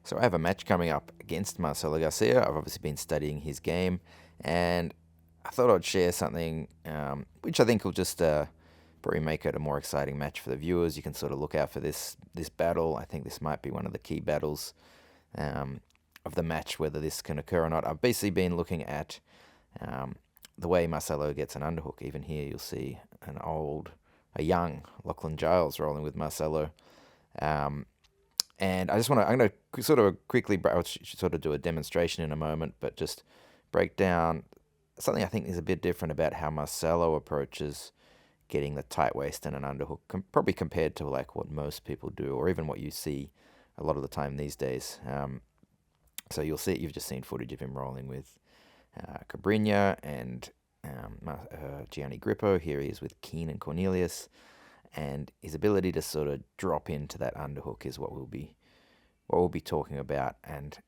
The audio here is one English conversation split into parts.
So I have a match coming up against Marcelo Garcia. I've obviously been studying his game, and I thought I'd share something which I think will just probably make it a more exciting match for the viewers. You can sort of look out for this battle. I think this might be one of the key battles of the match, whether this can occur or not. I've basically been looking at the way Marcelo gets an underhook. Even here you'll see a young Lachlan rolling with Marcelo. And I'm going to sort of quickly, I'll sort of do a demonstration in a moment, but just break down something I think is a bit different about how Marcelo approaches getting the tight waist and an underhook, probably compared to like what most people do, or even what you see a lot of the time these days. So you'll see, you've just seen footage of him rolling with Cobrinha and Gianni Grippo. Here he is with Keenan Cornelius. And his ability to sort of drop into that underhook is what we'll be talking about, and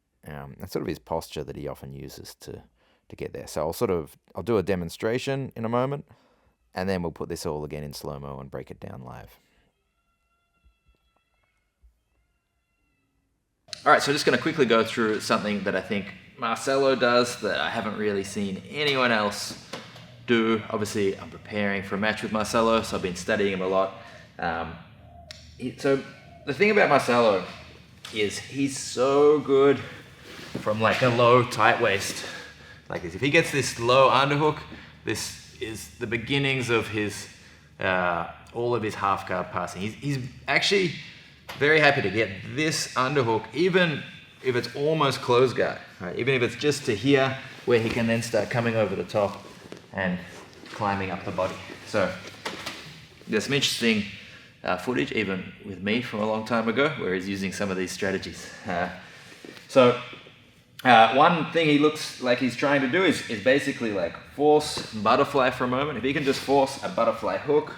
sort of his posture that he often uses to get there. So I'll do a demonstration in a moment, and then we'll put this all again in slow-mo and break it down live. All right, so just going to quickly go through something that I think Marcelo does that I haven't really seen anyone else do. Obviously, I'm preparing for a match with Marcelo, so I've been studying him a lot. So the thing about Marcelo is he's so good from like a low tight waist like this. If he gets this low underhook, this is the beginnings of his all of his half guard passing. He's actually very happy to get this underhook, even if it's almost close guard, right? Even if it's just to here, where he can then start coming over the top and climbing up the body. So there's some interesting footage, even with me from a long time ago, where he's using some of these strategies. One thing he looks like he's trying to do is basically like force butterfly for a moment. If he can just force a butterfly hook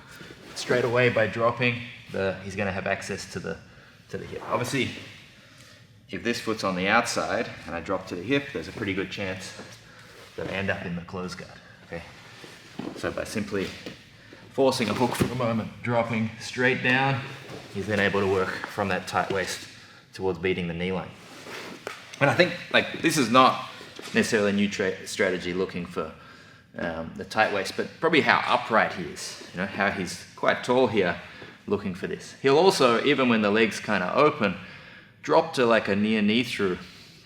straight away by dropping, he's going to have access to the hip. Obviously, if this foot's on the outside and I drop to the hip, there's a pretty good chance that I end up in the close guard. Okay, so by simply forcing a hook for a moment, dropping straight down, he's then able to work from that tight waist towards beating the knee line. And I think like this is not necessarily a new strategy looking for the tight waist, but probably how upright he is, how he's quite tall here looking for this. He'll also, even when the legs kind of open, drop to like a near knee through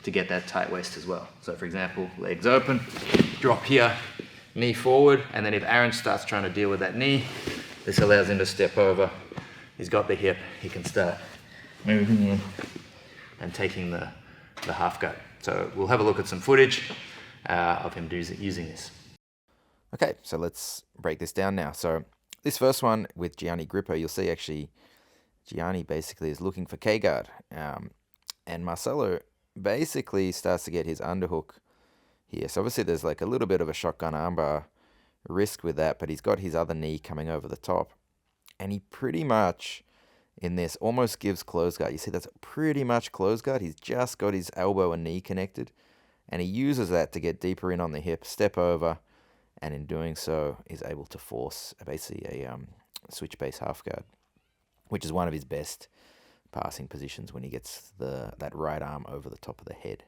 to get that tight waist as well. So for example, legs open, drop here, knee forward, and then if Aaron starts trying to deal with that knee, this allows him to step over. He's got the hip, he can start moving in and taking the half guard. So we'll have a look at some footage of him using this. Okay, so let's break this down now. So this first one with Gianni Grippo, you'll see actually Gianni basically is looking for K-guard. And Marcelo basically starts to get his underhook here. So obviously there's like a little bit of a shotgun armbar risk with that, but he's got his other knee coming over the top. And he pretty much, in this, almost gives close guard. You see that's pretty much close guard. He's just got his elbow and knee connected. And he uses that to get deeper in on the hip, step over, and in doing so is able to force basically a switch base half guard, which is one of his best passing positions when he gets that right arm over the top of the head.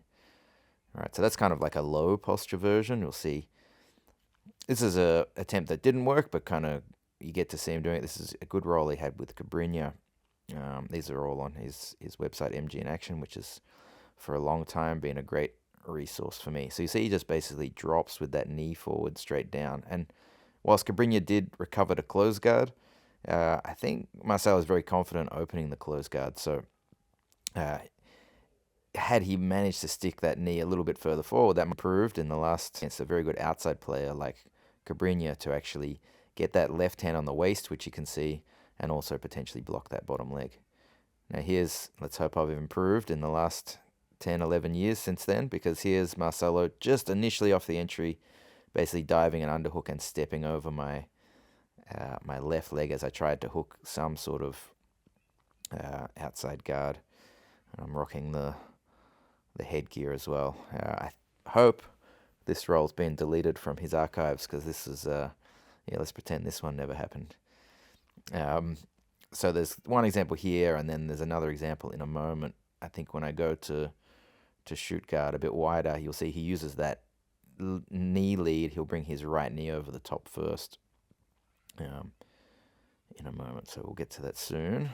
All right, so that's kind of like a low posture version. You'll see this is a attempt that didn't work, but kind of you get to see him doing it. This is a good roll he had with Cobrinha. These are all on his website, MG in Action, which has for a long time been a great resource for me. So you see he just basically drops with that knee forward straight down. And whilst Cobrinha did recover to close guard, I think Marcelo is very confident opening the close guard. So had he managed to stick that knee a little bit further forward, that improved in the last against a very good outside player like Cobrinha to actually get that left hand on the waist, which you can see, and also potentially block that bottom leg. Now let's hope I've improved in the last 10, 11 years since then, because here's Marcelo just initially off the entry, basically diving an underhook and stepping over my left leg as I tried to hook some sort of outside guard. I'm rocking the headgear as well. I hope this roll's been deleted from his archives, because this is, let's pretend this one never happened. So there's one example here, and then there's another example in a moment. I think when I go to to shoot guard a bit wider, you'll see he uses that knee lead. He'll bring his right knee over the top first in a moment, so we'll get to that soon.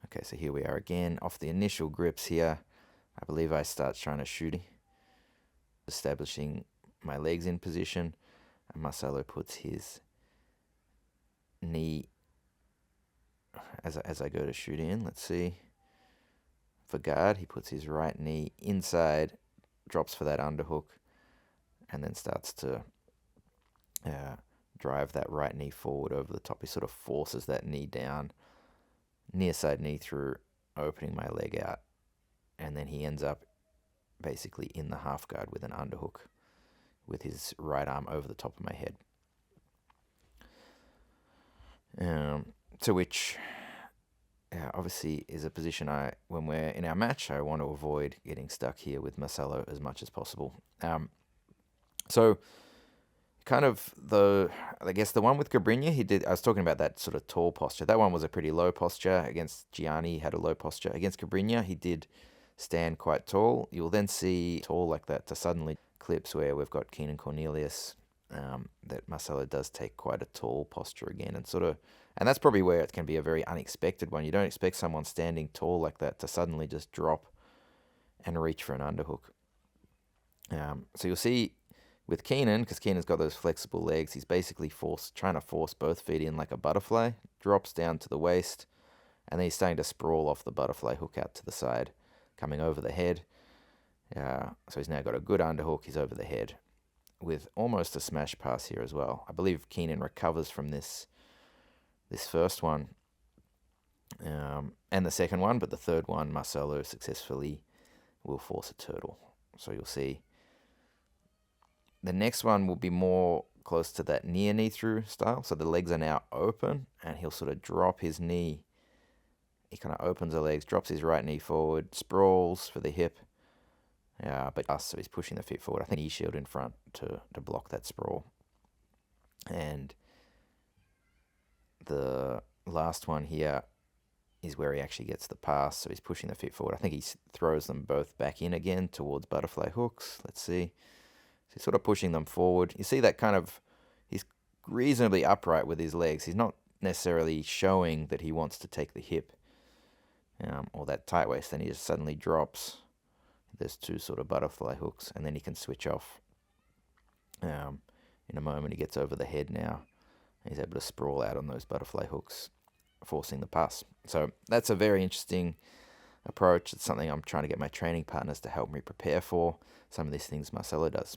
Okay, so here we are again off the initial grips here. I believe I start trying to shoot, establishing my legs in position, and Marcelo puts his knee as I go to shoot in. Let's see. For guard, he puts his right knee inside, drops for that underhook, and then starts to drive that right knee forward over the top. He sort of forces that knee down, near side knee through, opening my leg out, and then he ends up basically in the half guard with an underhook with his right arm over the top of my head. To which obviously is a position when we're in our match, I want to avoid getting stuck here with Marcelo as much as possible. So kind of I guess the one with Cabrinha, I was talking about that sort of tall posture. That one was a pretty low posture. Against Gianni, he had a low posture. Against Cabrinha, he did stand quite tall. You'll then see tall like that to suddenly clips where we've got Keenan Cornelius, that Marcelo does take quite a tall posture again, and that's probably where it can be a very unexpected one. You don't expect someone standing tall like that to suddenly just drop and reach for an underhook. So you'll see with Keenan, because Keenan's got those flexible legs, he's basically trying to force both feet in like a butterfly, drops down to the waist, and then he's starting to sprawl off the butterfly hook out to the side, coming over the head. So he's now got a good underhook. He's over the head with almost a smash pass here as well. I believe Keenan recovers from this first one and the second one, but the third one, Marcelo successfully will force a turtle. So you'll see the next one will be more close to that near knee through style. So the legs are now open, and he'll sort of drop his knee. He kind of opens the legs, drops his right knee forward, sprawls for the hip. So he's pushing the feet forward. I think knee shield in front to block that sprawl. And the last one here is where he actually gets the pass. So he's pushing the feet forward. I think he throws them both back in again towards butterfly hooks. Let's see. So he's sort of pushing them forward. You see that he's reasonably upright with his legs. He's not necessarily showing that he wants to take the hip or that tight waist. Then he just suddenly drops. There's two sort of butterfly hooks, and then he can switch off. In a moment, he gets over the head now. He's able to sprawl out on those butterfly hooks, forcing the pass. So that's a very interesting approach. It's something I'm trying to get my training partners to help me prepare for. Some of these things Marcelo does.